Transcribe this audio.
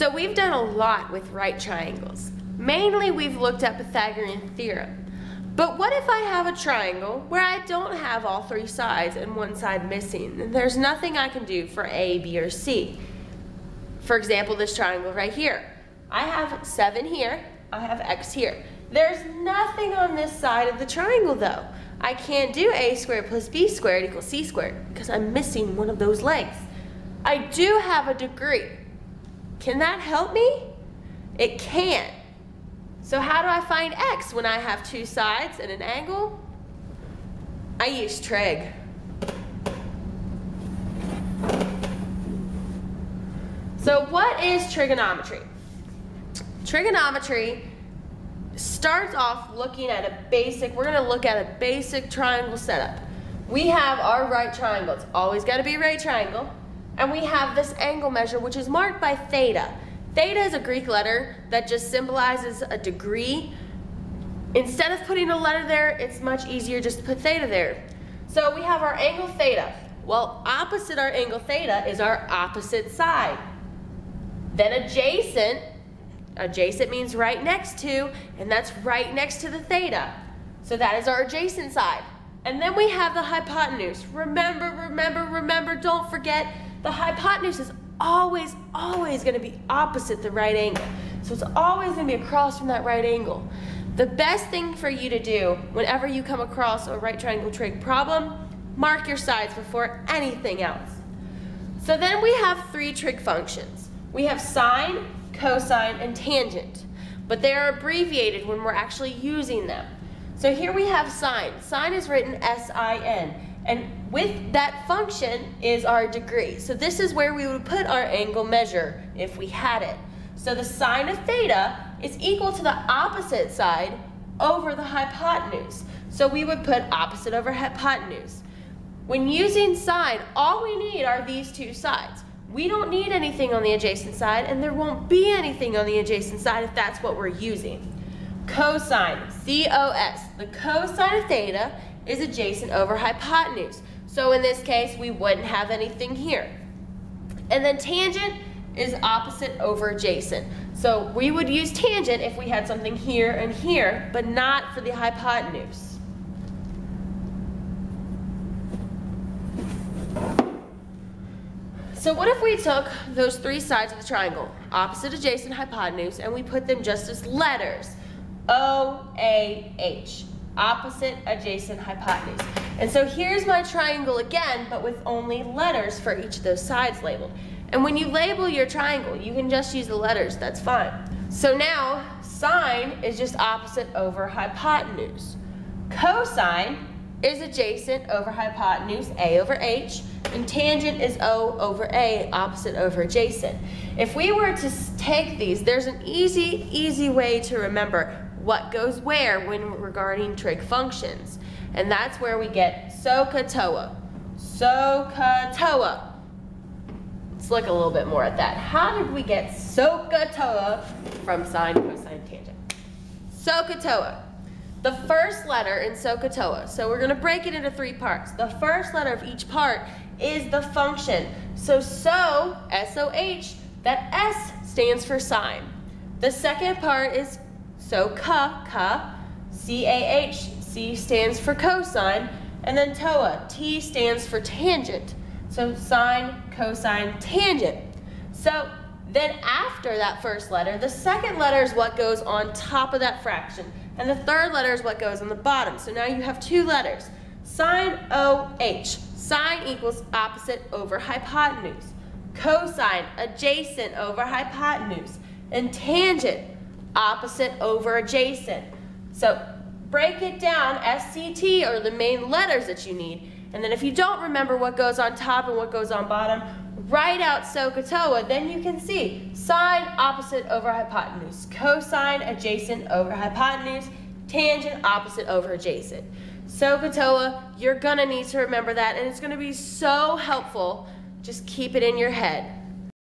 So we've done a lot with right triangles. Mainly we've looked at Pythagorean theorem. But what if I have a triangle where I don't have all three sides and one side missing, and there's nothing I can do for A, B, or C? For example, this triangle right here. I have 7 here, I have X here. There's nothing on this side of the triangle though. I can't do A squared plus B squared equals C squared because I'm missing one of those legs. I do have a degree. Can that help me? It can. So how do I find X when I have 2 sides and an angle? I use trig. So what is trigonometry? Trigonometry starts off looking at we're going to look at a basic triangle setup. We have our right triangle. It's always got to be a right triangle. And we have this angle measure, which is marked by theta. Theta is a Greek letter that just symbolizes a degree. Instead of putting a letter there, it's much easier just to put theta there. So we have our angle theta. Well, opposite our angle theta is our opposite side. Then adjacent means right next to, and that's right next to the theta. So that is our adjacent side. And then we have the hypotenuse. Remember, don't forget, the hypotenuse is always going to be opposite the right angle. So it's always going to be across from that right angle. The best thing for you to do whenever you come across a right triangle trig problem, mark your sides before anything else. So then we have 3 trig functions. We have sine, cosine, and tangent, but they are abbreviated when we're actually using them. So here we have sine. Sine is written S-I-N, and with that function is our degree. So this is where we would put our angle measure if we had it. So the sine of theta is equal to the opposite side over the hypotenuse. So we would put opposite over hypotenuse. When using sine, all we need are these 2 sides. We don't need anything on the adjacent side, and there won't be anything on the adjacent side if that's what we're using. Cosine, C-O-S. The cosine of theta is adjacent over hypotenuse. So in this case, we wouldn't have anything here. And then tangent is opposite over adjacent. So we would use tangent if we had something here and here, but not for the hypotenuse. So what if we took those 3 sides of the triangle, opposite, adjacent, hypotenuse, and we put them just as letters? O-A-H, opposite, adjacent, hypotenuse. And so here's my triangle again, but with only letters for each of those sides labeled. And when you label your triangle, you can just use the letters, that's fine. So now, sine is just opposite over hypotenuse. Cosine is adjacent over hypotenuse, A over H, and tangent is O over A, opposite over adjacent. If we were to take these, there's an easy way to remember what goes where when regarding trig functions. And that's where we get SOHCAHTOA. SOHCAHTOA. Let's look a little bit more at that. How did we get SOHCAHTOA from sine, cosine, tangent? SOHCAHTOA. The first letter in SOHCAHTOA, so we're going to break it into 3 parts. The first letter of each part is the function. So, S-O-H, that S stands for sine. The second part is SOHCAH, C-A-H, C stands for cosine, and then TOA, T stands for tangent. So sine, cosine, tangent. So then after that first letter, the second letter is what goes on top of that fraction. And the third letter is what goes on the bottom. So now you have 2 letters. Sine, O-H. Sine equals opposite over hypotenuse. Cosine, adjacent over hypotenuse. And tangent, opposite over adjacent. So break it down, SCT are the main letters that you need. And then if you don't remember what goes on top and what goes on bottom, write out SOHCAHTOA, then you can see sine opposite over hypotenuse, cosine adjacent over hypotenuse, tangent opposite over adjacent. SOHCAHTOA, you're gonna need to remember that, and it's gonna be so helpful. Just keep it in your head.